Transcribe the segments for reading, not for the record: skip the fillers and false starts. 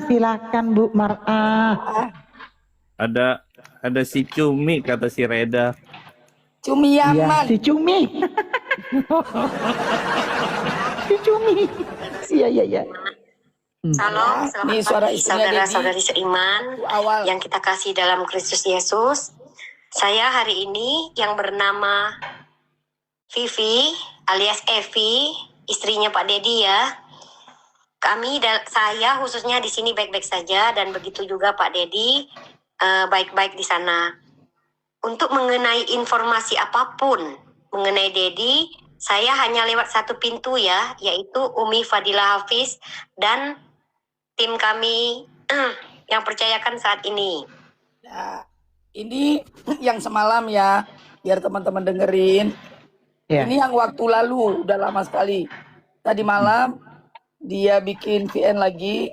silakan Bu Mar'ah. Ada si Cumi kata si Reda. Cumi Yaman. Ya, si Cumi. Si Cumi. Iya. Salam, Ini selamat suara pagi istrinya saudara-saudari Dedi. seiman Awal. yang kita kasih dalam Kristus Yesus. Saya hari ini yang bernama Vivi alias Evi, istrinya Pak Dedi ya. Saya khususnya di sini baik-baik saja dan begitu juga Pak Dedi baik-baik di sana. Untuk mengenai informasi apapun mengenai Dedi, saya hanya lewat satu pintu ya, yaitu Umi Fadila Hafiz dan tim kami yang percayakan saat ini. Nah, ini yang semalam ya, biar teman-teman dengerin. Ya. Ini yang waktu lalu, udah lama sekali. Tadi malam dia bikin VN lagi.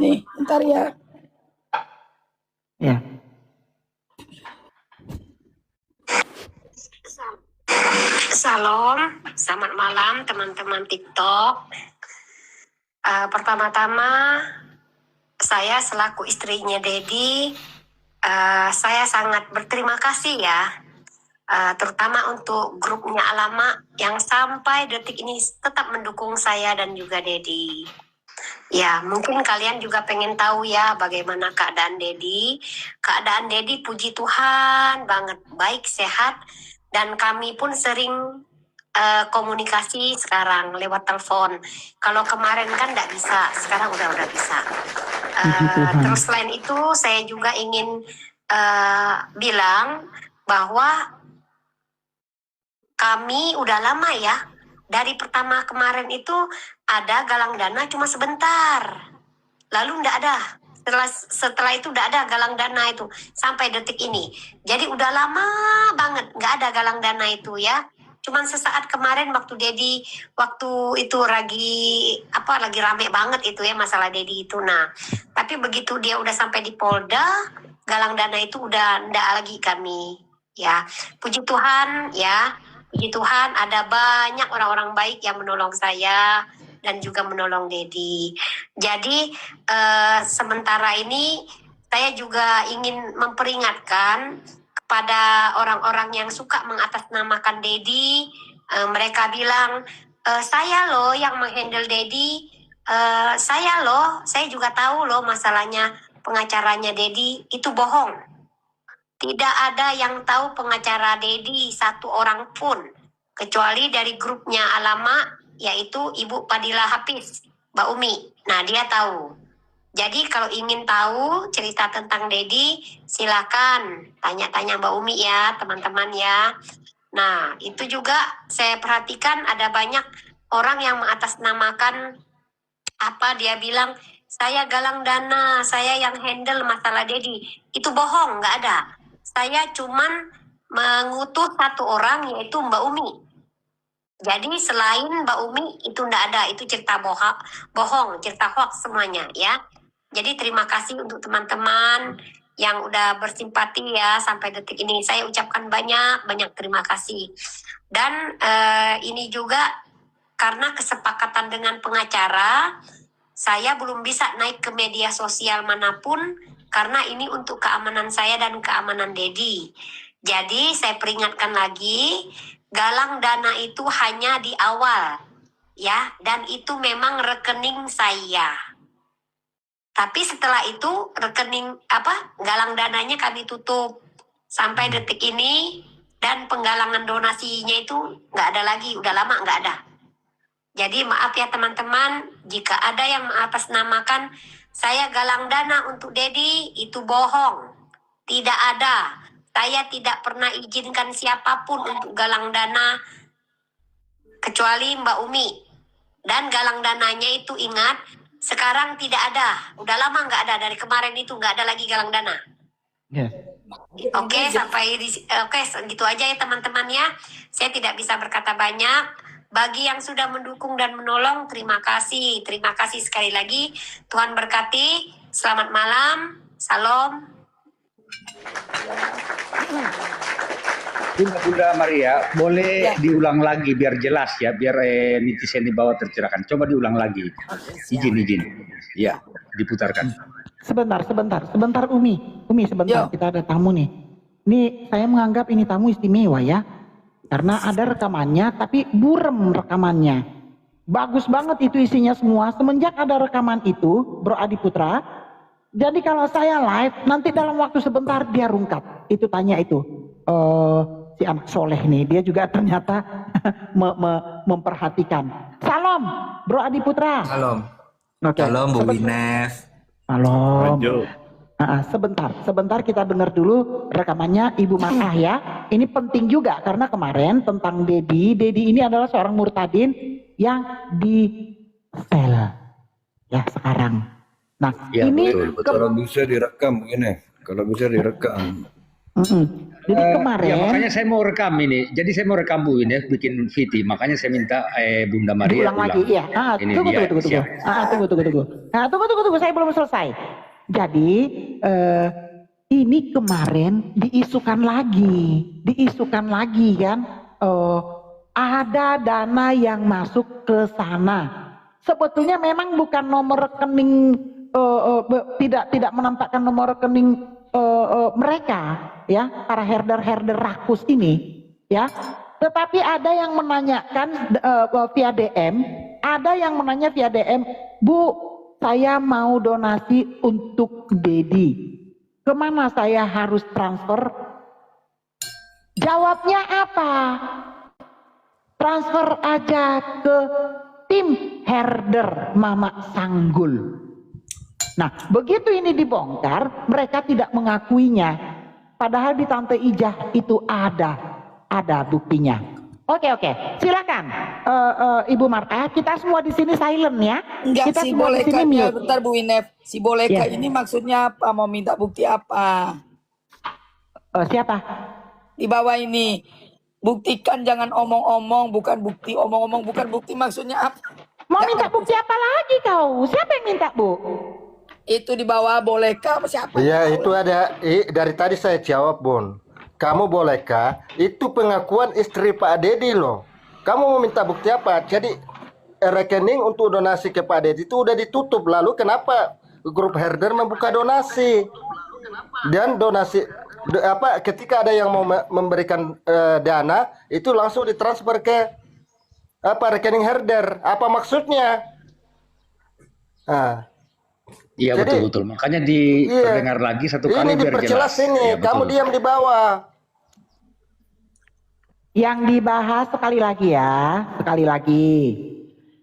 Nih, bentar ya. Ya. Salam, selamat malam teman-teman TikTok. Pertama-tama, saya selaku istrinya Dedi, saya sangat berterima kasih ya, terutama untuk grupnya Alama yang sampai detik ini tetap mendukung saya dan juga Dedi. Ya, mungkin kalian juga pengen tahu ya bagaimana keadaan Dedi. Keadaan Dedi puji Tuhan banget, baik, sehat, dan kami pun sering komunikasi sekarang lewat telepon. Kalau kemarin kan nggak bisa, sekarang udah bisa. Terus selain itu saya juga ingin bilang bahwa kami udah lama ya, dari pertama kemarin itu ada galang dana cuma sebentar, lalu nggak ada. Setelah itu udah ada galang dana itu sampai detik ini. Jadi udah lama banget nggak ada galang dana itu ya. Cuman sesaat kemarin waktu Dedi, waktu itu lagi rame banget itu ya masalah Dedi itu. Nah, tapi begitu dia udah sampai di Polda, galang dana itu udah ndak lagi kami. Ya, puji Tuhan ya, puji Tuhan ada banyak orang-orang baik yang menolong saya dan juga menolong Dedi. Jadi sementara ini saya juga ingin memperingatkan pada orang-orang yang suka mengatasnamakan Dedi. Mereka bilang, saya loh yang menghandle Dedi, saya juga tahu loh masalahnya pengacaranya Dedi, itu bohong. Tidak ada yang tahu pengacara Dedi satu orang pun, kecuali dari grupnya Alama, yaitu Ibu Fadila Hafiz, Mbak Umi. Nah, dia tahu. Jadi kalau ingin tahu cerita tentang Dedi, silakan tanya-tanya Mbak Umi ya, teman-teman ya. Nah, itu juga saya perhatikan ada banyak orang yang mengatasnamakan dia bilang, saya galang dana, saya yang handle masalah Dedi. Itu bohong, nggak ada. Saya cuman mengutus satu orang, yaitu Mbak Umi. Jadi selain Mbak Umi, itu nggak ada. Itu cerita bohong, cerita hoax semuanya ya. Jadi terima kasih untuk teman-teman yang udah bersimpati ya sampai detik ini. Saya ucapkan banyak terima kasih. Dan ini juga karena kesepakatan dengan pengacara, saya belum bisa naik ke media sosial manapun karena ini untuk keamanan saya dan keamanan Dedi. Jadi saya peringatkan lagi, galang dana itu hanya di awal ya, dan itu memang rekening saya. Tapi setelah itu rekening galang dananya kami tutup sampai detik ini, dan penggalangan donasinya itu nggak ada lagi, udah lama nggak ada. Jadi maaf ya teman-teman, jika ada yang mengatasnamakan saya galang dana untuk Dedi, itu bohong. Tidak ada. Saya tidak pernah izinkan siapapun untuk galang dana kecuali Mbak Umi. Dan galang dananya itu ingat, sekarang tidak ada. Udah lama nggak ada, dari kemarin itu nggak ada lagi galang dana. Ya. Oke, gitu aja ya teman-teman ya. Saya tidak bisa berkata banyak. Bagi yang sudah mendukung dan menolong, terima kasih. Terima kasih sekali lagi. Tuhan berkati. Selamat malam. Salam. Bunda Maria, boleh Ya. diulang lagi biar jelas ya, biar netizen di bawah tercerahkan. Coba diulang lagi. Izin. Ya, diputarkan. Sebentar Umi sebentar, Yo. kita ada tamu nih. Ini saya menganggap ini tamu istimewa ya. Karena ada rekamannya tapi burem rekamannya. Bagus banget itu isinya semua. Semenjak ada rekaman itu, Bro Adi Putra. Jadi kalau saya live nanti dalam waktu sebentar dia rungkap. Itu tanya itu. Si anak soleh nih, dia juga ternyata memperhatikan. Salam, Bro Adi Putra. Salam. Oke. Salam Bu Winef. Salam. Maju. Sebentar kita dengar dulu rekamannya Ibu Mar'ah ya. Ini penting juga karena kemarin tentang Dedi ini adalah seorang murtadin yang di sel ya sekarang. Nah Ya, ini betul. Kalau bisa direkam begini, kalau bisa direkam. Jadi kemarin Ya, makanya saya mau rekam ini. Jadi saya mau rekam Bu ini, bikin VT. Makanya saya minta Bunda Maria diulang lagi ya. Ini Tunggu. dia, Tunggu. siap. Tunggu. Saya belum selesai. Jadi ini kemarin diisukan lagi kan. Ada dana yang masuk ke sana. Sebetulnya memang bukan nomor rekening, tidak menampakkan nomor rekening mereka ya, para herder rakus ini ya. Tetapi ada yang menanyakan via DM, Bu, saya mau donasi untuk Dedi. Kemana saya harus transfer? Jawabnya apa? Transfer aja ke tim herder Mama Sanggul. Nah, begitu ini dibongkar, mereka tidak mengakuinya. Padahal di Tante Ijah itu ada buktinya. Oke, silakan Ibu Marta, kita semua di sini silent ya. Enggak, Kita si semua di Boleka sini mute. bentar Bu Winef. Si Boleka Ya. ini maksudnya apa? Mau minta bukti apa? Siapa? Di bawah ini. Buktikan, jangan omong-omong, bukan bukti. Omong-omong bukan bukti, maksudnya apa? Mau minta bukti apa lagi kau? Siapa yang minta, Bu? Itu di bawah Boleka apa siapa? Iya, itu ada dari tadi saya jawab, Bon. Kamu bolehkah? Itu pengakuan istri Pak Dedi loh. Kamu mau minta bukti apa? Jadi rekening untuk donasi ke Pak Dedi itu udah ditutup. Lalu kenapa grup herder membuka donasi? Dan donasi ketika ada yang mau memberikan dana itu langsung ditransfer ke rekening herder. Apa maksudnya? Iya, Jadi, betul. Makanya diperdengar lagi satu kali ini biar diperjelas jelas. ini. Iya, Kamu betul. diam di bawah. Yang dibahas sekali lagi.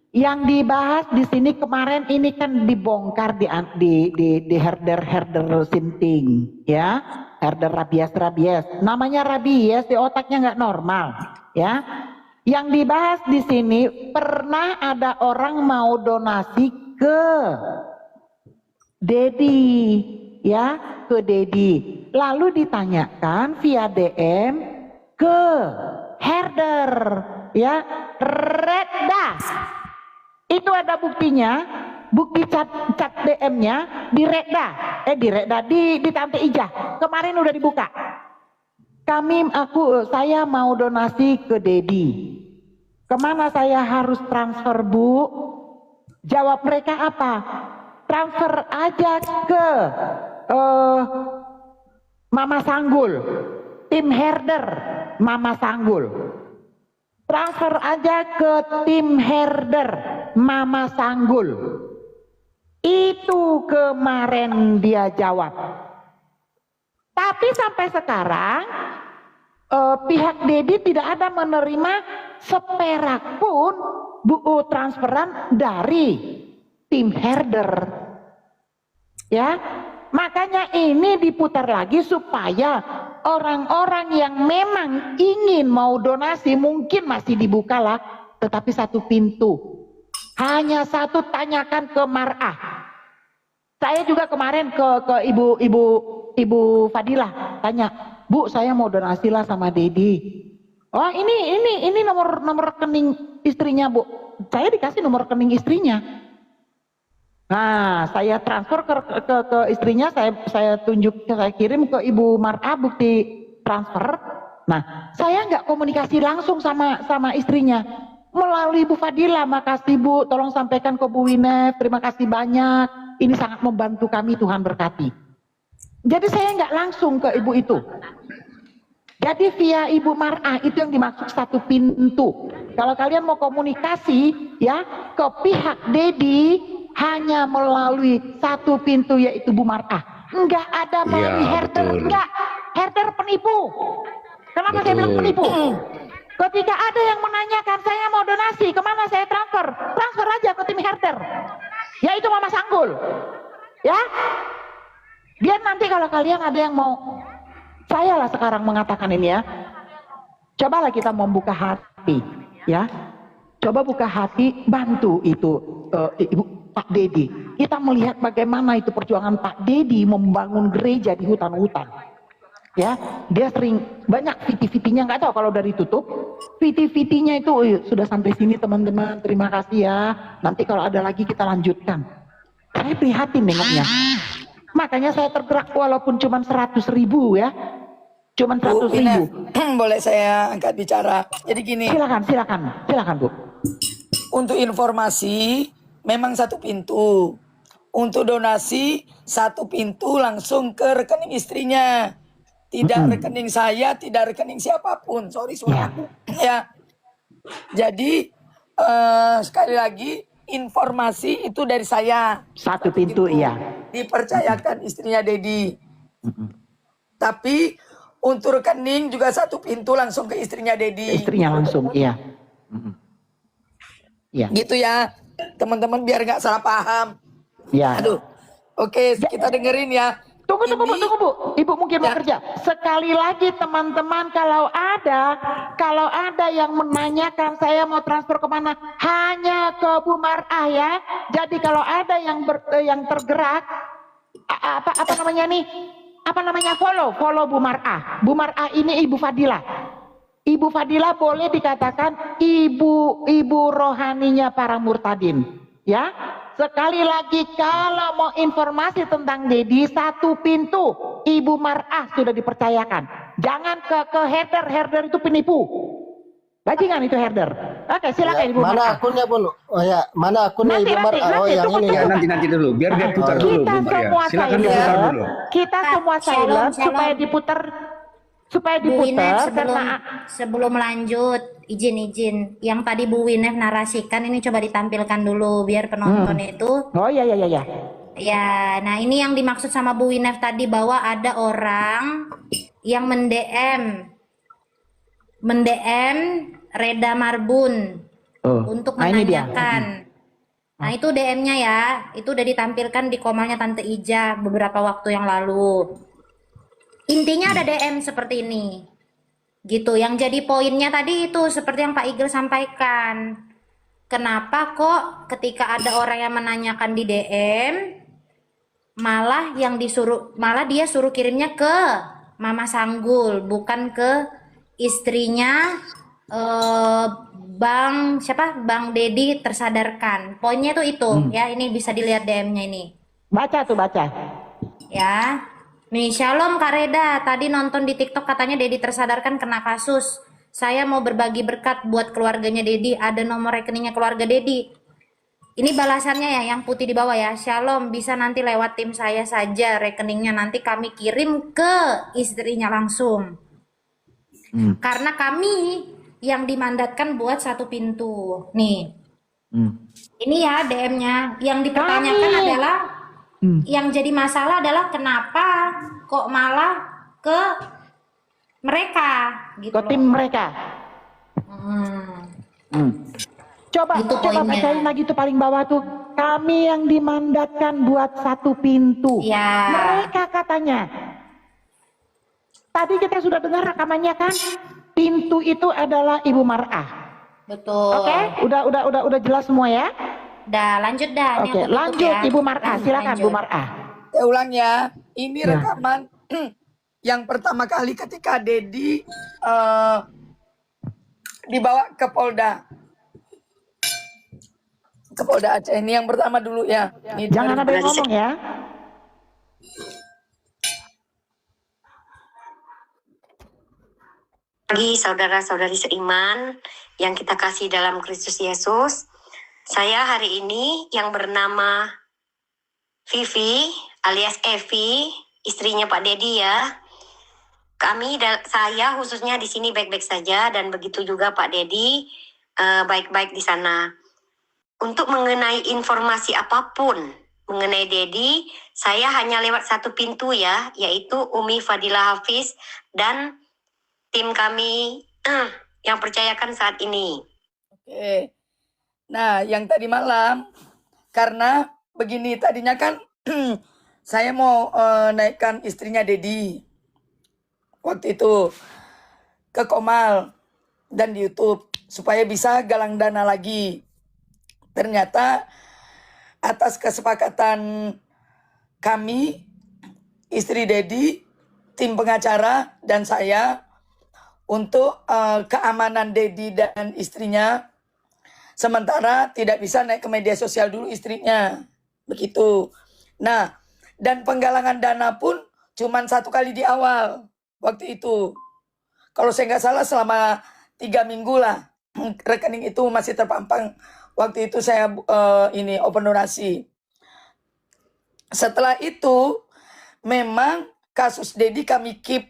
Yang dibahas di sini kemarin ini kan dibongkar di herder sinting, ya, herder rabies. Namanya rabies di otaknya nggak normal, ya. Yang dibahas di sini pernah ada orang mau donasi ke Dedi, ya, ke Dedi. Lalu ditanyakan via DM ke herder, ya, Redda. Itu ada buktinya, bukti chat DM-nya di Redda, di Tante Ijah. Kemarin udah dibuka. Saya mau donasi ke Dedi. Kemana saya harus transfer, Bu? Jawab mereka apa? Transfer aja ke Mama Sanggul, tim herder Mama Sanggul. Transfer aja ke tim herder Mama Sanggul. Itu kemarin dia jawab. Tapi sampai sekarang pihak Dedi tidak ada menerima seperak pun transferan dari tim herder. Ya, makanya ini diputar lagi supaya orang-orang yang memang ingin mau donasi mungkin masih dibuka lah, tetapi satu pintu. Hanya satu, tanyakan ke Mar'ah. Saya juga kemarin ke Ibu Fadilah tanya, Bu, saya mau donasi lah sama Dedi. Oh, ini nomor rekening istrinya, Bu. Saya dikasih nomor rekening istrinya. Nah, saya transfer ke istrinya, saya tunjuk, saya kirim ke Ibu Mar'a bukti transfer. Nah, saya nggak komunikasi langsung sama istrinya, melalui Bu Fadila. Makasih Bu, tolong sampaikan ke Bu Winef, terima kasih banyak. Ini sangat membantu kami, Tuhan berkati. Jadi saya nggak langsung ke ibu itu. Jadi via Ibu Mar'a itu yang dimaksud satu pintu. Kalau kalian mau komunikasi ya ke pihak Dedi hanya melalui satu pintu, yaitu Bu Mar'a. Enggak ada melalui herder, enggak. Herder penipu. Kenapa saya bilang penipu? Ketika ada yang menanyakan saya mau donasi, kemana saya transfer? Transfer aja ke tim herder, yaitu Mama Sanggul. Ya, biar nanti kalau kalian ada yang mau, saya lah sekarang mengatakan ini ya, cobalah kita membuka hati, ya, coba buka hati, bantu itu Ibu Pak Dedi. Kita melihat bagaimana itu perjuangan Pak Dedi membangun gereja di hutan-hutan. Ya, dia sering banyak VT-VT-nya, nggak tahu kalau dari tutup. VT-VT-nya itu sudah sampai sini teman-teman, terima kasih ya. Nanti kalau ada lagi kita lanjutkan. Saya prihatin nengoknya. Makanya saya tergerak walaupun cuma 100.000 ya. Cuma 100.000. Boleh saya angkat bicara? Jadi gini. Silakan Bu. Untuk informasi memang satu pintu. Untuk donasi satu pintu langsung ke rekening istrinya. Tidak rekening saya, tidak rekening siapapun. Sorry suaraku. Ya. Jadi sekali lagi informasi itu dari saya. Satu pintu iya. Dipercayakan istrinya Dedi. Tapi untuk rekening juga satu pintu langsung ke istrinya Dedi. Istrinya langsung, iya. Iya. Gitu ya, teman-teman biar nggak salah paham. Iya. Aduh, oke kita dengerin ya. Tunggu Bu, Ibu mungkin mau kerja. Sekali lagi teman-teman, kalau ada yang menanyakan saya mau transfer kemana, hanya ke Bu Mar'ah ya. Jadi kalau ada yang tergerak, apa namanya nih? Apa namanya, follow Bu Mar'ah. Bu Mar'ah ini Ibu Fadila. Ibu Fadila boleh dikatakan ibu rohaninya para murtadin. Ya, sekali lagi kalau mau informasi tentang Dedi, satu pintu, Ibu Mar'ah sudah dipercayakan. Jangan ke herder itu penipu. Bajingan itu herder. Oke, silakan Ibu Mana Mar'ah. akunnya Bun? Oh ya, mana akunnya Nanti, Ibu Mar'ah? Oh nanti, yang tunggu, ini Ya ya. nanti dulu, biar dia putar dulu. Kita Bu, ya. semua Silakan silent. diputar dulu. Kita semua silent supaya diputar Bu Winef, karena sebelum lanjut, izin yang tadi Bu Winef narasikan ini coba ditampilkan dulu biar penonton itu. oh iya. Ya, nah ini yang dimaksud sama Bu Winef tadi, bahwa ada orang yang mendm Reda Marbun untuk ini dia. menanyakan. Nah itu DM-nya ya, itu udah ditampilkan di komalnya Tante Ija beberapa waktu yang lalu. Intinya ada DM seperti ini, gitu. Yang jadi poinnya tadi itu seperti yang Pak Igel sampaikan. Kenapa kok ketika ada orang yang menanyakan di DM, malah dia suruh kirimnya ke Mama Sanggul, bukan ke istrinya Bang Dedi tersadarkan. Poinnya tuh itu ya, ini bisa dilihat DM-nya ini. Baca. Ya. Nih, Shalom Kak Reda, tadi nonton di TikTok katanya Dedi tersadarkan kena kasus. Saya mau berbagi berkat buat keluarganya Dedi, ada nomor rekeningnya keluarga Dedi. Ini balasannya ya, yang putih di bawah ya. Shalom, bisa nanti lewat tim saya saja rekeningnya, nanti kami kirim ke istrinya langsung. Karena kami yang dimandatkan buat satu pintu. Nih. Ini ya DM-nya. Yang dipertanyakan adalah yang jadi masalah adalah kenapa kok malah ke mereka gitu, ke tim mereka. Coba bacain lagi tuh paling bawah tuh. Kami yang dimandatkan buat satu pintu. Ya. Mereka katanya. Tadi kita sudah dengar rekamannya kan? Pintu itu adalah Ibu Mar'ah. Betul. Oke, udah jelas semua ya? Dah, lanjut dah. Oke, lanjut ya. Ibu Mar'ah, silakan Bu Mar'ah. Saya ulang ya. Ini rekaman yang pertama kali ketika Dedi dibawa ke Polda. ke Polda Aceh. Ini yang pertama dulu ya. Ini Jangan ada yang ngomong ya. Bagi saudara-saudari seiman yang kita kasih dalam Kristus Yesus, saya hari ini yang bernama Vivi alias Evi, istrinya Pak Dedi ya. Saya khususnya di sini baik-baik saja dan begitu juga Pak Dedi baik-baik di sana. Untuk mengenai informasi apapun mengenai Dedi, saya hanya lewat satu pintu ya, yaitu Umi Fadila Hafiz dan tim kami yang percayakan saat ini. Oke. Nah, yang tadi malam, karena begini, tadinya kan saya mau naikkan istrinya Dedi waktu itu ke Komal dan di YouTube supaya bisa galang dana lagi. Ternyata atas kesepakatan kami, istri Dedi, tim pengacara dan saya untuk keamanan Dedi dan istrinya, sementara tidak bisa naik ke media sosial dulu istrinya, begitu. Nah, dan penggalangan dana pun cuma 1 kali di awal waktu itu. Kalau saya nggak salah selama 3 minggu lah rekening itu masih terpampang. Waktu itu saya ini open donasi. Setelah itu memang kasus Dedi kami keep.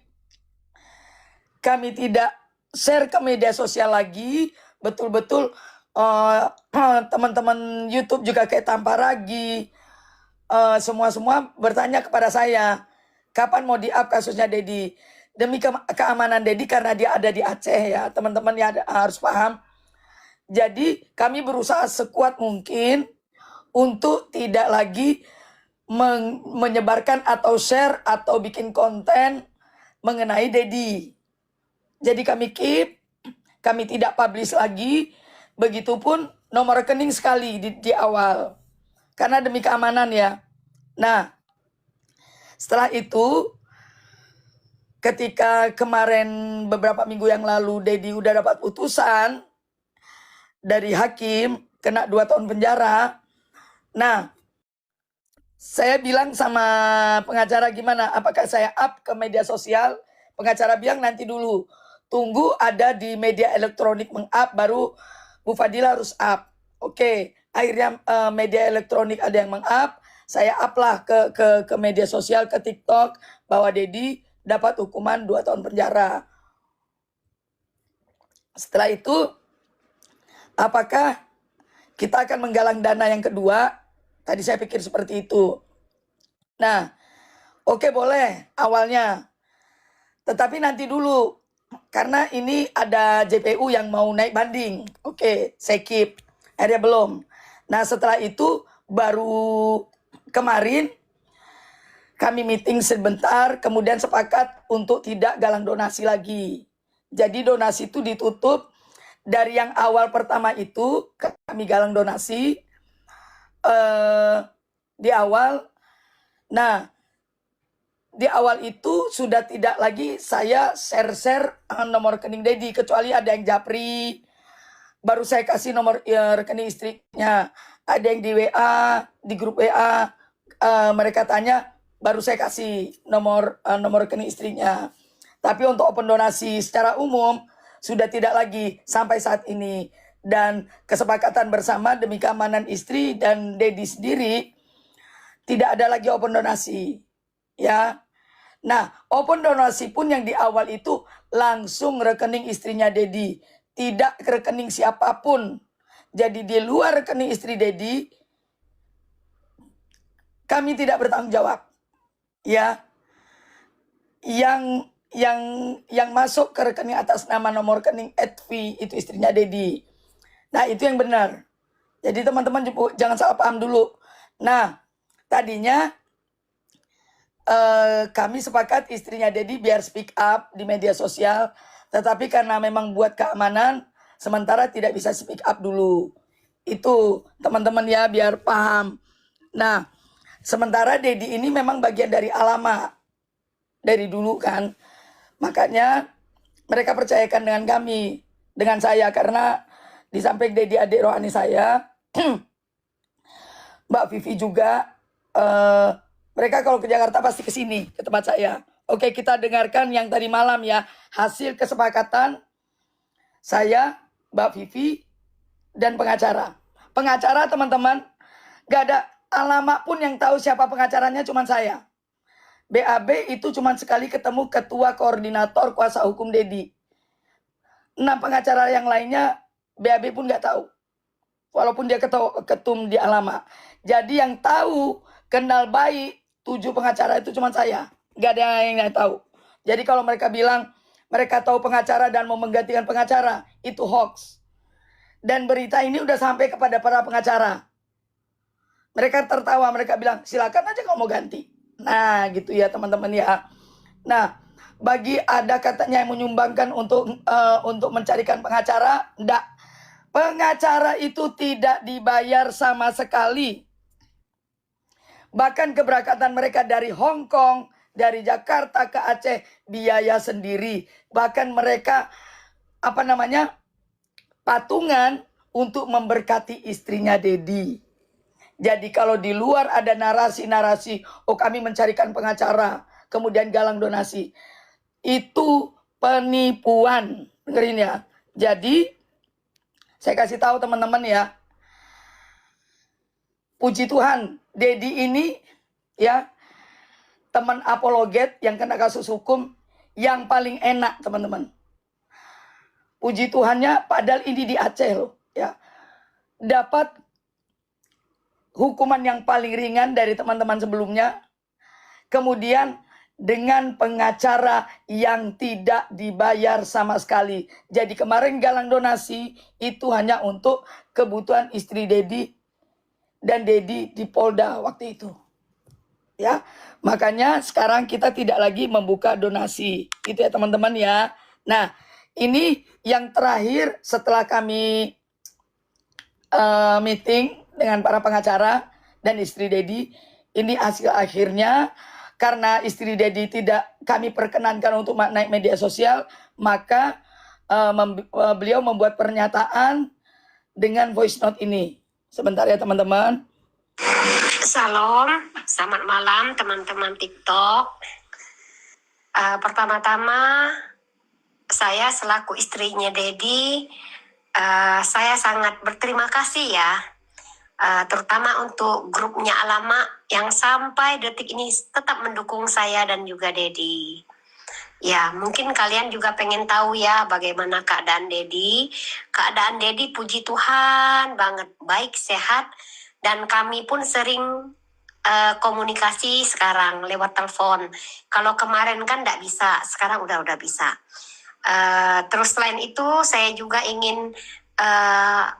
Kami tidak share ke media sosial lagi. Betul-betul teman-teman YouTube juga kayak Tamparagi, semua bertanya kepada saya, kapan mau di-up kasusnya Dedi. Demi keamanan Dedi karena dia ada di Aceh ya, teman-teman ya harus paham. Jadi kami berusaha sekuat mungkin untuk tidak lagi menyebarkan atau share atau bikin konten mengenai Dedi. Jadi kami keep, kami tidak publish lagi. Begitupun nomor rekening sekali di awal. Karena demi keamanan ya. Nah, setelah itu ketika kemarin beberapa minggu yang lalu Dedi udah dapat putusan dari hakim, kena 2 tahun penjara. Nah, saya bilang sama pengacara gimana, apakah saya up ke media sosial? Pengacara bilang nanti dulu, tunggu ada di media elektronik meng-up, baru Bu Fadila harus up. Oke, akhirnya media elektronik ada yang meng-up, saya up lah ke media sosial, ke TikTok, bahwa Dedi dapat hukuman 2 tahun penjara. Setelah itu, apakah kita akan menggalang dana yang kedua? Tadi saya pikir seperti itu. Nah, oke boleh awalnya. Tetapi nanti dulu. Karena ini ada JPU yang mau naik banding. Oke, saya keep. Akhirnya belum. Nah, setelah itu baru kemarin kami meeting sebentar. Kemudian sepakat untuk tidak galang donasi lagi. Jadi donasi itu ditutup. Dari yang awal pertama itu kami galang donasi di awal. Nah, di awal itu sudah tidak lagi saya share nomor rekening Dedi, kecuali ada yang japri, baru saya kasih nomor rekening istrinya. Ada yang di WA, di grup WA, mereka tanya, baru saya kasih nomor rekening istrinya. Tapi untuk open donasi secara umum sudah tidak lagi sampai saat ini. Dan kesepakatan bersama demi keamanan istri dan Dedi sendiri, tidak ada lagi open donasi. Ya. Nah, open donasi pun yang di awal itu langsung rekening istrinya Dedi. Tidak ke rekening siapapun. Jadi di luar rekening istri Dedi, kami tidak bertanggung jawab. Ya. Yang masuk ke rekening atas nama nomor rekening Edvi itu istrinya Dedi. Nah, itu yang benar. Jadi teman-teman jangan salah paham dulu. Nah, tadinya kami sepakat istrinya Dedi biar speak up di media sosial. Tetapi karena memang buat keamanan, sementara tidak bisa speak up dulu. Itu teman-teman ya biar paham. Nah, sementara Dedi ini memang bagian dari Alama. Dari dulu kan. Makanya mereka percayakan dengan kami. Dengan saya karena di samping Dedi adik rohani saya, Mbak Vivi juga. Mereka kalau ke Jakarta pasti ke sini, ke tempat saya. Oke, kita dengarkan yang tadi malam ya. Hasil kesepakatan saya, Mbak Vivi, dan pengacara. Pengacara teman-teman, gak ada alamat pun yang tahu siapa pengacaranya, cuma saya. BAB itu cuma sekali ketemu ketua koordinator kuasa hukum Dedi. 6 pengacara yang lainnya BAB pun gak tahu. Walaupun dia ketum di Alama. Jadi yang tahu, kenal baik 7 pengacara itu cuma saya. Gak ada yang tahu. Jadi kalau mereka bilang mereka tahu pengacara dan mau menggantikan pengacara, itu hoax. Dan berita ini udah sampai kepada para pengacara. Mereka tertawa, mereka bilang silakan aja kalau mau ganti. Nah gitu ya teman-teman ya. Nah bagi ada katanya yang menyumbangkan untuk mencarikan pengacara, enggak. Pengacara itu tidak dibayar sama sekali. Bahkan keberangkatan mereka dari Hong Kong, dari Jakarta ke Aceh, biaya sendiri. Bahkan mereka patungan untuk memberkati istrinya Dedi. Jadi kalau di luar ada narasi-narasi, oh kami mencarikan pengacara, kemudian galang donasi. Itu penipuan. Dengerin ya. Jadi saya kasih tahu teman-teman ya. Puji Tuhan, Dedi ini ya teman apologet yang kena kasus hukum yang paling enak teman-teman. Puji Tuhannya, padahal ini di Aceh loh ya. Dapat hukuman yang paling ringan dari teman-teman sebelumnya. Kemudian dengan pengacara yang tidak dibayar sama sekali. Jadi kemarin galang donasi itu hanya untuk kebutuhan istri Dedi dan Dedi di Polda waktu itu. Ya, makanya sekarang kita tidak lagi membuka donasi. Itu ya teman-teman ya. Nah, ini yang terakhir setelah kami meeting dengan para pengacara dan istri Dedi. Ini hasil akhirnya. Karena istri Dedi tidak kami perkenankan untuk naik media sosial, maka beliau membuat pernyataan dengan voice note ini. Sebentar ya teman-teman. Salam, selamat malam teman-teman TikTok. Pertama-tama, saya selaku istrinya Dedi, saya sangat berterima kasih ya. Terutama untuk grupnya Alama yang sampai detik ini tetap mendukung saya dan juga Dedi. Ya, mungkin kalian juga pengen tahu ya bagaimana keadaan Dedi. Keadaan Dedi puji Tuhan banget, baik, sehat. Dan kami pun sering komunikasi sekarang lewat telepon. Kalau kemarin kan nggak bisa, sekarang udah bisa. Terus selain itu saya juga ingin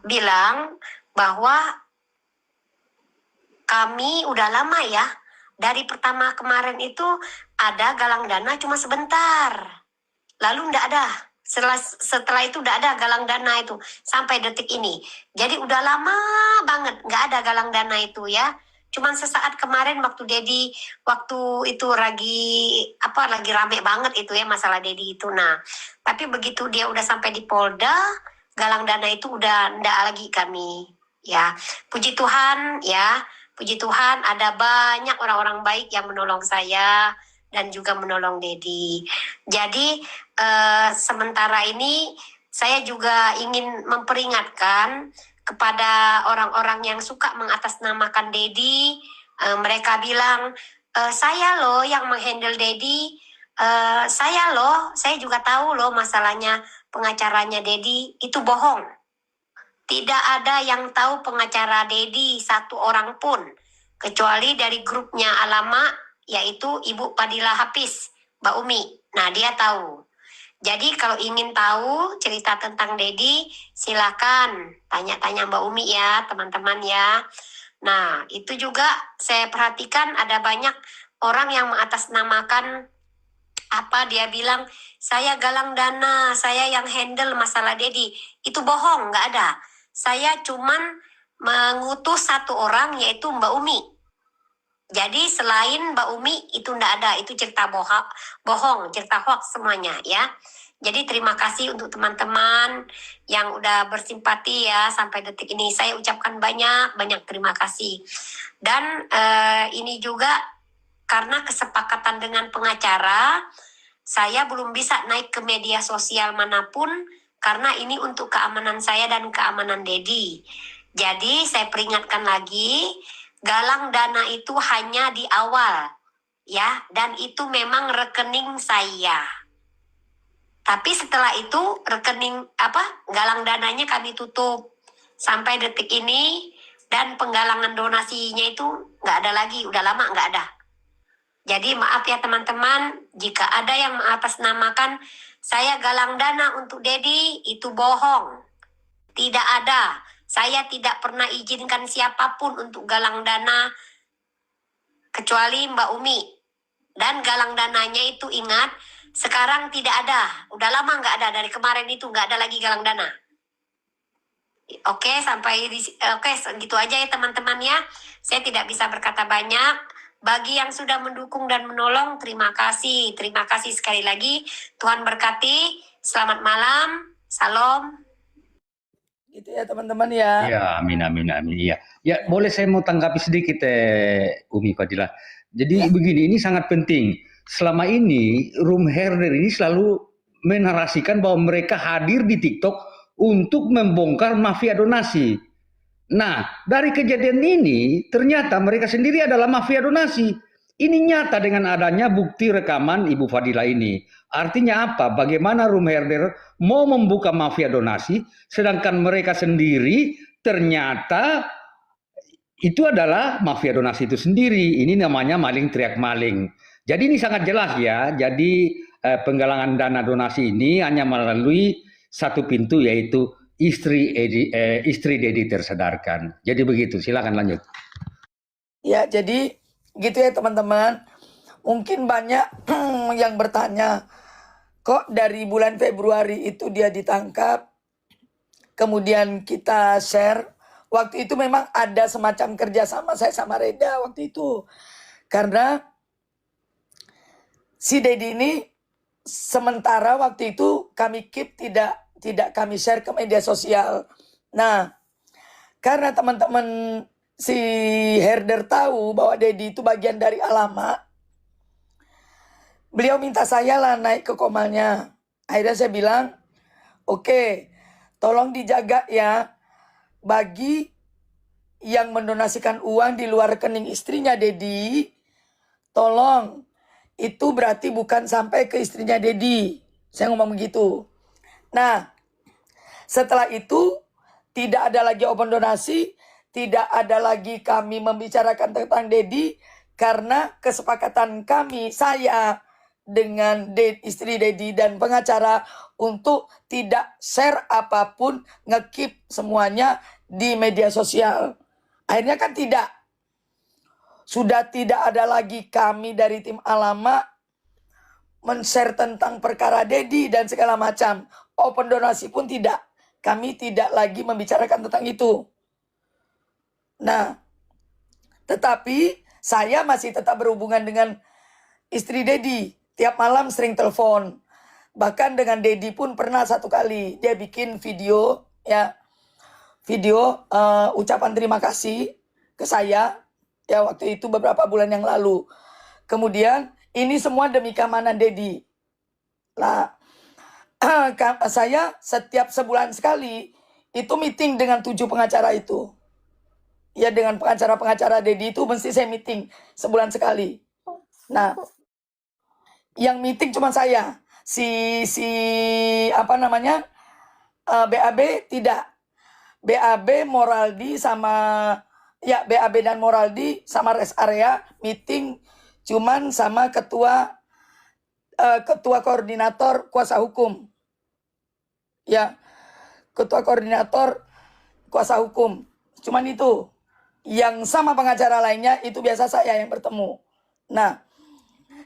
bilang bahwa kami udah lama ya, dari pertama kemarin itu ada galang dana cuma sebentar. Lalu enggak ada. Setelah itu udah ada galang dana itu sampai detik ini. Jadi udah lama banget nggak ada galang dana itu ya. Cuman sesaat kemarin waktu Dedi, waktu itu lagi rame banget itu ya masalah Dedi itu. Nah, tapi begitu dia udah sampai di Polda, galang dana itu udah enggak lagi kami ya. Puji Tuhan ya. Puji Tuhan ada banyak orang-orang baik yang menolong saya dan juga menolong Dedi. Jadi sementara ini saya juga ingin memperingatkan kepada orang-orang yang suka mengatasnamakan Dedi. Mereka bilang, saya loh yang menghandle Dedi. Saya juga tahu loh masalahnya pengacaranya Dedi itu bohong. Tidak ada yang tahu pengacara Dedi satu orang pun. Kecuali dari grupnya Alama, yaitu Ibu Padilla Hafiz, Mbak Umi. Nah, dia tahu. Jadi kalau ingin tahu cerita tentang Dedi, silakan tanya-tanya Mbak Umi ya, teman-teman ya. Nah, itu juga saya perhatikan ada banyak orang yang mengatasnamakan dia bilang, saya galang dana, saya yang handle masalah Dedi. Itu bohong, nggak ada. Saya cuman mengutus satu orang yaitu Mbak Umi. Jadi selain Mbak Umi itu enggak ada, itu cerita bohong, cerita hoax semuanya ya. Jadi terima kasih untuk teman-teman yang udah bersimpati ya sampai detik ini. Saya ucapkan banyak terima kasih. Dan ini juga karena kesepakatan dengan pengacara, saya belum bisa naik ke media sosial manapun karena ini untuk keamanan saya dan keamanan Dedi. Jadi saya peringatkan lagi, galang dana itu hanya di awal ya, dan itu memang rekening saya. Tapi setelah itu rekening galang dananya kami tutup sampai detik ini, dan penggalangan donasinya itu nggak ada lagi, udah lama nggak ada. Jadi maaf ya teman-teman, jika ada yang mengatasnamakan saya galang dana untuk Dedi, itu bohong. Tidak ada. Saya tidak pernah izinkan siapapun untuk galang dana kecuali Mbak Umi. Dan galang dananya itu ingat, sekarang tidak ada. Udah lama nggak ada, dari kemarin itu nggak ada lagi galang dana. Oke, segitu aja ya teman-teman ya. Saya tidak bisa berkata banyak. Bagi yang sudah mendukung dan menolong, terima kasih. Terima kasih sekali lagi. Tuhan berkati. Selamat malam. Salam. Gitu ya teman-teman ya. Ya, amin. Iya. Ya, boleh saya mau tanggapi sedikit Umi Fadilah. Jadi begini, ini sangat penting. Selama ini room herder ini selalu menarasikan bahwa mereka hadir di TikTok untuk membongkar mafia donasi. Nah, dari kejadian ini ternyata mereka sendiri adalah mafia donasi. Ini nyata dengan adanya bukti rekaman Ibu Fadilah ini. Artinya apa? Bagaimana room herder mau membuka mafia donasi, sedangkan mereka sendiri ternyata itu adalah mafia donasi itu sendiri. Ini namanya maling teriak maling. Jadi ini sangat jelas ya. Jadi penggalangan dana donasi ini hanya melalui satu pintu, yaitu istri Dedi tersadarkan. Jadi begitu, silakan lanjut. Ya, jadi gitu ya teman-teman. Mungkin banyak yang bertanya, kok dari bulan Februari itu dia ditangkap, kemudian kita share. Waktu itu memang ada semacam kerjasama saya sama Reda waktu itu. Karena si Dedi ini sementara waktu itu kami keep tidak kami share ke media sosial. Nah, karena teman-teman si herder tahu bahwa Dedi itu bagian dari Alamak, beliau minta saya lah naik ke komalnya. Akhirnya saya bilang, oke, tolong dijaga ya, bagi yang mendonasikan uang di luar rekening istrinya Dedi, tolong, itu berarti bukan sampai ke istrinya Dedi. Saya ngomong begitu. Nah, setelah itu tidak ada lagi open donasi, tidak ada lagi kami membicarakan tentang Dedi, karena kesepakatan kami, saya dengan istri Dedi dan pengacara untuk tidak share apapun, nge-keep semuanya di media sosial. Akhirnya kan tidak. Sudah tidak ada lagi kami dari tim Alamak men-share tentang perkara Dedi dan segala macam. Open donasi pun tidak. Kami tidak lagi membicarakan tentang itu. Nah, tetapi saya masih tetap berhubungan dengan istri Dedi. Tiap malam sering telepon. Bahkan dengan Dedi pun pernah satu kali dia bikin video ya. Video ucapan terima kasih ke saya ya waktu itu beberapa bulan yang lalu. Kemudian ini semua demi keamanan Dedi. Lah saya setiap sebulan sekali itu meeting dengan 7 pengacara itu. Ya dengan pengacara-pengacara Dedi itu mesti saya meeting sebulan sekali. Nah, yang meeting cuma saya. BAB tidak. BAB Moraldi sama BAB dan Moraldi sama rest area meeting cuman sama ketua koordinator kuasa hukum. Ya. Ketua koordinator kuasa hukum. Cuman itu. Yang sama pengacara lainnya itu biasa saya yang bertemu. Nah,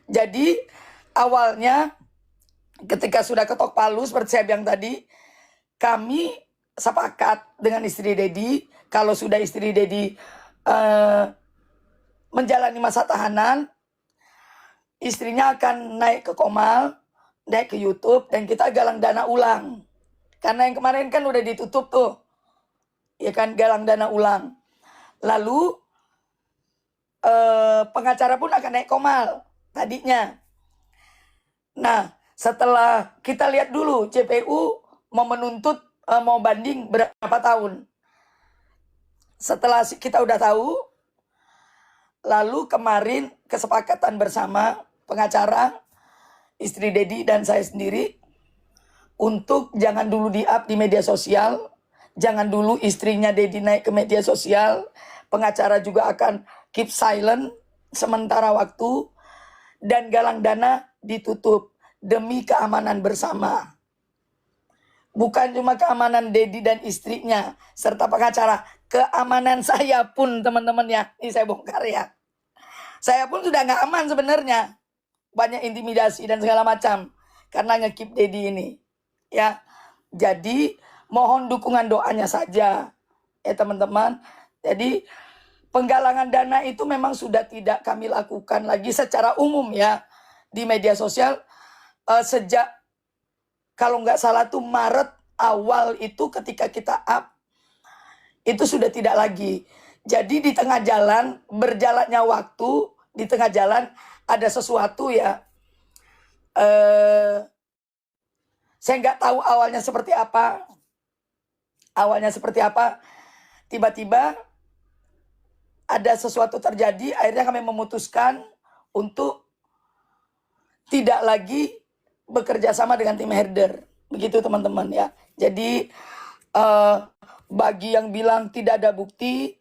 jadi awalnya ketika sudah ketok palu seperti saya bilang tadi, kami sepakat dengan istri Dedi, kalau sudah istri Dedi menjalani masa tahanan, istrinya akan naik ke Komal naik ke YouTube dan kita galang dana ulang. Karena yang kemarin kan udah ditutup tuh. Ya kan, galang dana ulang. Lalu pengacara pun akan naik komal tadinya. Nah, setelah kita lihat dulu JPU mau menuntut, mau banding berapa tahun. Setelah kita udah tahu, lalu kemarin kesepakatan bersama pengacara, istri Dedi dan saya sendiri, untuk jangan dulu di-up di media sosial, jangan dulu istrinya Dedi naik ke media sosial, pengacara juga akan keep silent sementara waktu, dan galang dana ditutup demi keamanan bersama. Bukan cuma keamanan Dedi dan istrinya serta pengacara, keamanan saya pun teman-teman ya. Ini saya bongkar ya. Saya pun sudah nggak aman sebenarnya. Banyak intimidasi dan segala macam karena nge-keep Dedi ini. Ya. Jadi mohon dukungan doanya saja ya teman-teman. Jadi penggalangan dana itu memang sudah tidak kami lakukan lagi secara umum ya di media sosial sejak kalau nggak salah tuh Maret awal itu ketika kita up itu sudah tidak lagi. Jadi di tengah jalan berjalannya waktu, di tengah jalan ada sesuatu ya. Saya nggak tahu awalnya seperti apa. Awalnya seperti apa. Tiba-tiba ada sesuatu terjadi, akhirnya kami memutuskan untuk tidak lagi bekerja sama dengan tim herder. Begitu teman-teman ya. Jadi bagi yang bilang tidak ada bukti,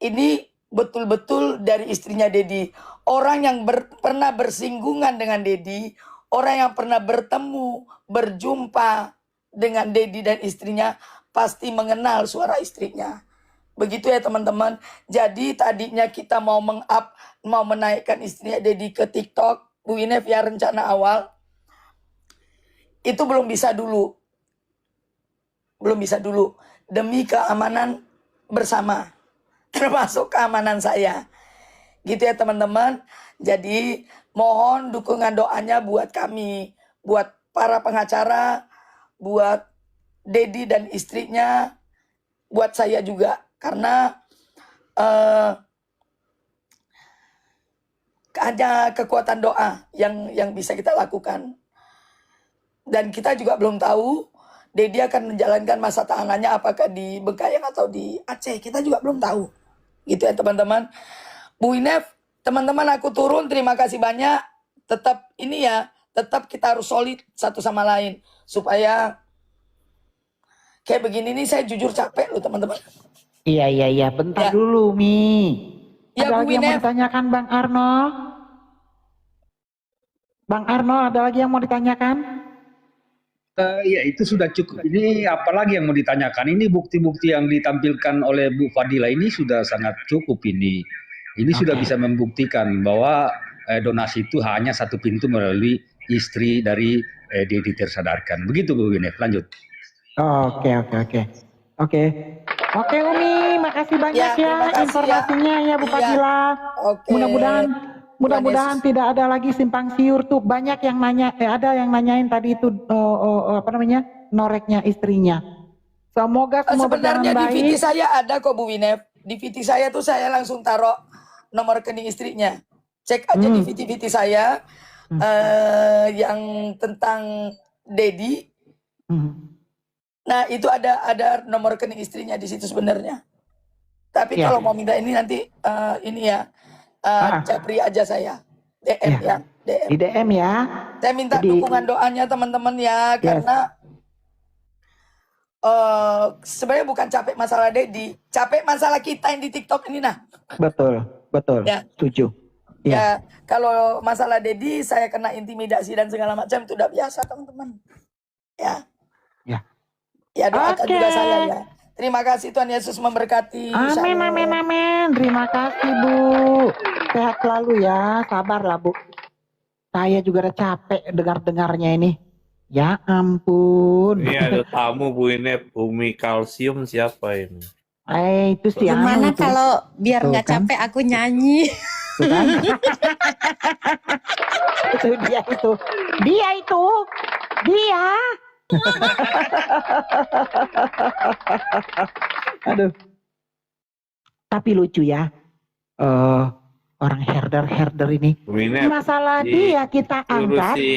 ini betul-betul dari istrinya Dedi. Orang yang pernah bersinggungan dengan Dedi, orang yang pernah bertemu, berjumpa dengan Dedi dan istrinya, pasti mengenal suara istrinya. Begitu ya teman-teman. Jadi tadinya kita mau mau menaikkan istrinya Dedi ke TikTok, Bu Inef ya rencana awal. Itu belum bisa dulu. Belum bisa dulu. Demi keamanan bersama. Termasuk keamanan saya. Gitu ya teman-teman. Jadi mohon dukungan doanya buat kami. Buat para pengacara. Buat Dedi dan istrinya. Buat saya juga. Karena hanya kekuatan doa yang bisa kita lakukan. Dan kita juga belum tahu Dedi akan menjalankan masa tahanannya apakah di Bengkayang atau di Aceh. Kita juga belum tahu. Gitu ya teman-teman. Bu Inef, teman-teman aku turun. Terima kasih banyak. Tetap ini ya. Tetap kita harus solid satu sama lain. Supaya kayak begini nih saya jujur capek loh teman-teman. Iya. Bentar dulu, Mi. Ya, Ada Bu lagi yang mau Inef. ditanyakan, Bang Arno? Bang Arno, ada lagi yang mau ditanyakan? Ya itu sudah cukup. Ini apalagi yang mau ditanyakan? Ini bukti-bukti yang ditampilkan oleh Bu Fadila ini sudah sangat cukup ini. Ini sudah bisa membuktikan bahwa donasi itu hanya satu pintu melalui istri dari Dedi Tersadarkan. Begitu Bu Inef, lanjut. Oke Umi, makasih banyak terima kasih informasinya ya Bu Iya. Fadila. Oke. Mudah-mudahan tidak ada lagi simpang siur tuh. Banyak yang nanya, ada yang nanyain tadi itu noreknya istrinya. Semoga semua berjalan Sebenarnya di VT baik. saya ada kok Bu Winef. Di VT saya tuh saya langsung taruh nomor rekening istrinya. Cek aja di VT saya yang tentang Dedi. Nah itu ada nomor rekening istrinya di situ sebenarnya. Tapi Ya. kalau mau minta ini nanti ini ya Japri aja saya DM ya DM. Di DM ya. Saya minta Jadi- dukungan doanya teman-teman ya karena sebenarnya bukan capek masalah Dedi, capek masalah kita yang di TikTok ini nah. Betul. Ya. Setuju. Ya, kalau masalah Dedi saya kena intimidasi dan segala macam itu udah biasa teman-teman. Ya. Ya. Ya doakan Oke. juga saya ya. Terima kasih Tuhan Yesus memberkati. Amin. Shalom. Terima kasih Bu. Sehat selalu ya. Sabarlah Bu. Saya juga udah capek dengar-dengarnya ini. Ya ampun. Ini ada tamu Bu Inep, Umi Kalsium siapa ini? Itu si Anu Gimana itu. kalau biar Tuh nggak kan. capek aku nyanyi? Tuh kan? Itu dia itu. Dia. Aduh. Tapi lucu ya. Orang herder ini. Winep, Masalah di- dia kita suruh angkat. si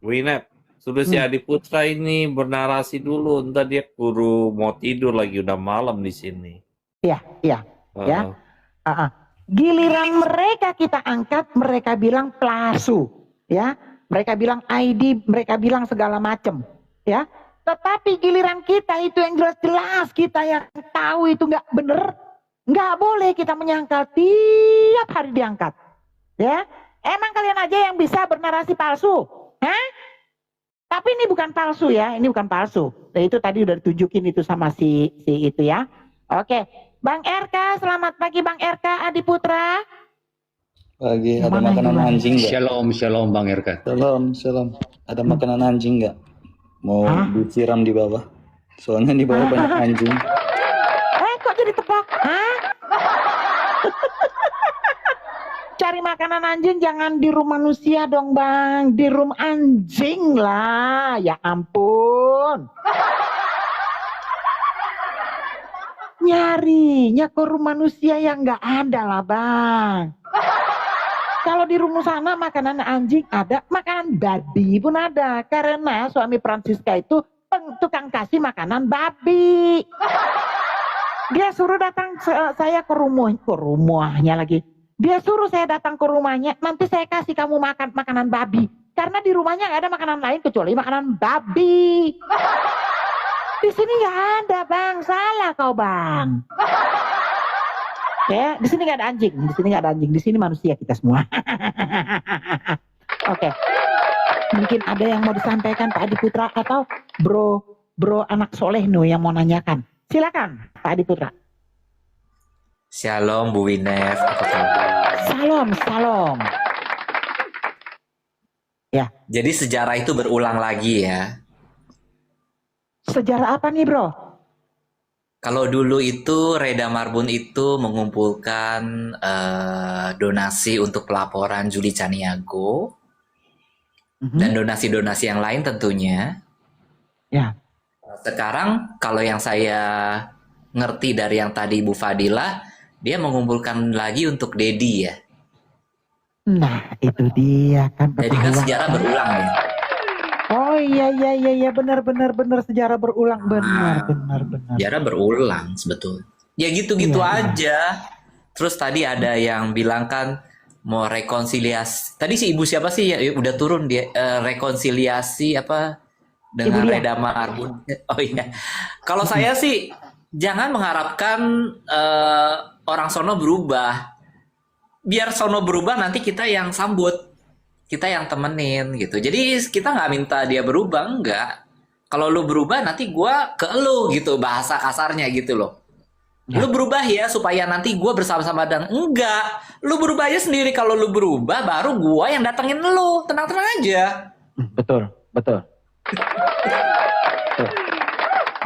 Winep, suruh si Adi Putra ini bernarasi dulu. Ntar dia kuru mau tidur lagi, udah malam di sini. Iya. Ya. Giliran mereka kita angkat, mereka bilang palsu, ya. Mereka bilang ID, mereka bilang segala macam, ya. Tetapi giliran kita itu yang jelas-jelas kita yang tahu itu nggak bener, nggak boleh kita menyangkal tiap hari diangkat, ya. Emang kalian aja yang bisa bernarasi palsu, hah? Tapi ini bukan palsu ya, ini bukan palsu. Nah, itu tadi udah ditunjukin itu sama si itu ya. Oke. Bang RK, selamat pagi Bang RK Adi Putra. Pagi, ada Gimana, makanan gimana? anjing nggak? Shalom Bang Erka. Shalom. Ada makanan anjing nggak? Mau Hah? disiram di bawah. Soalnya di bawah banyak anjing. Kok jadi tepok? Hah? Cari makanan anjing jangan di rumah manusia dong Bang. Di rumah anjing lah. Ya ampun. Nyarinya ke rumah manusia yang nggak ada lah Bang. Kalau di rumah sana makanan anjing ada, makanan babi pun ada. Karena suami Francisca itu tukang kasih makanan babi. Dia suruh datang saya ke rumahnya lagi. Dia suruh saya datang ke rumahnya, nanti saya kasih kamu makan makanan babi. Karena di rumahnya nggak ada makanan lain kecuali makanan babi. Di sini nggak ada Bang, salah kau Bang. Ya, di sini nggak ada anjing, di sini manusia kita semua. Oke. Mungkin ada yang mau disampaikan Pak Adi Putra atau bro anak soleh yang mau nanyakan. Silakan Pak Adi Putra. Shalom Bu Winef, apa kabar? Salam. Ya, Jadi sejarah itu berulang lagi ya. sejarah apa nih bro? Kalau dulu itu Reda Marbun itu mengumpulkan donasi untuk pelaporan Juli Caniago dan donasi-donasi yang lain tentunya. Ya. Sekarang kalau yang saya ngerti dari yang tadi Bu Fadila, dia mengumpulkan lagi untuk Dedi ya. Nah, itu dia kan. Jadi kan ketahuan. sejarah berulang ya. Oh iya benar sejarah berulang benar. Sejarah berulang sebetulnya. Ya gitu-gitu Iya. aja. Terus tadi ada yang bilang kan mau rekonsiliasi. Tadi si ibu siapa sih ya udah turun dia rekonsiliasi apa dengan Ibu dia. Reda Marbun. Oh iya. Kalau saya sih jangan mengharapkan orang sono berubah. Biar sono berubah nanti kita yang sambut. Kita yang temenin gitu. Jadi kita nggak minta dia berubah, enggak. Kalau lu berubah nanti gua ke lu gitu, bahasa kasarnya gitu loh. Lu berubah ya supaya nanti gua bersama-sama dan enggak. Lu berubah aja sendiri, kalau lu berubah baru gua yang datengin lu. Tenang-tenang aja. Betul.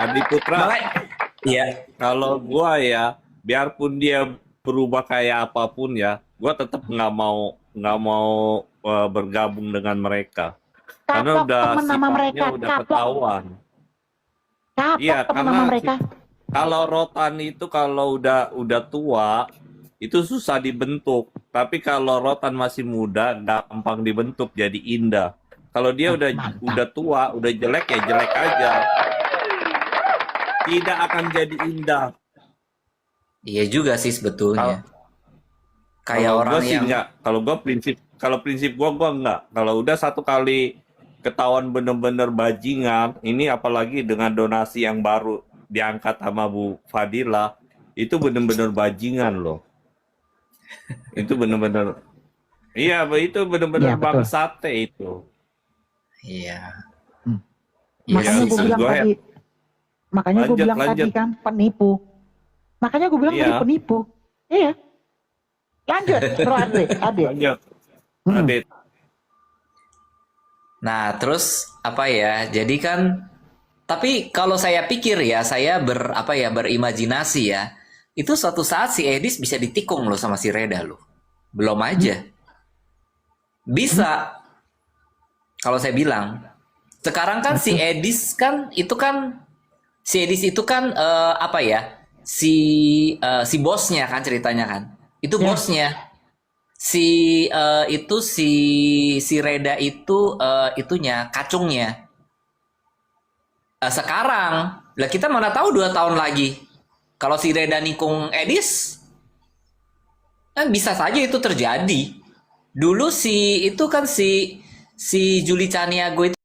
Adi Putra, Iya. kalau gua ya, biarpun dia berubah kayak apapun ya, gua tetap nggak mau bergabung dengan mereka. Karena Kapok udah temen sama mereka, sifatnya udah kapok. ketahuan. Kapok Iya, temen karena sama mereka. Kalau rotan itu kalau udah tua itu susah dibentuk. Tapi kalau rotan masih muda gampang dibentuk jadi indah. Kalau dia udah tua, udah jelek ya jelek aja. Tidak akan jadi indah. Iya juga sih sebetulnya. Kayak Kalau orang gua sih yang enggak. Kalau prinsip gua enggak. Kalau udah satu kali ketahuan bener-bener bajingan, ini apalagi dengan donasi yang baru diangkat sama Bu Fadila, itu bener-bener bajingan loh. Itu bener-bener, iya itu bener-bener Iya, betul. bangsate itu. Iya. Makanya Iya, gue bilang gua ya. tadi. Makanya gue Lanjut, bilang tadi lanjut. kan penipu. Makanya gue bilang Iya. tadi penipu. Iya. Lanjut, Bro Ade. Lanjut. Adit. Nah, terus apa ya? Jadi kan tapi kalau saya pikir ya, saya berimajinasi ya. Itu suatu saat si Edis bisa ditikung loh sama si Reda loh. Belum aja. Bisa. Kalau saya bilang. Sekarang kan si Edis itu kan apa ya? Si bosnya kan ceritanya kan. Itu bosnya. Si Reda itu itunya, kacungnya. Sekarang, lah kita mana tahu 2 tahun lagi. Kalau si Reda nikung Edis, kan bisa saja itu terjadi. Dulu si Juli Caniago itu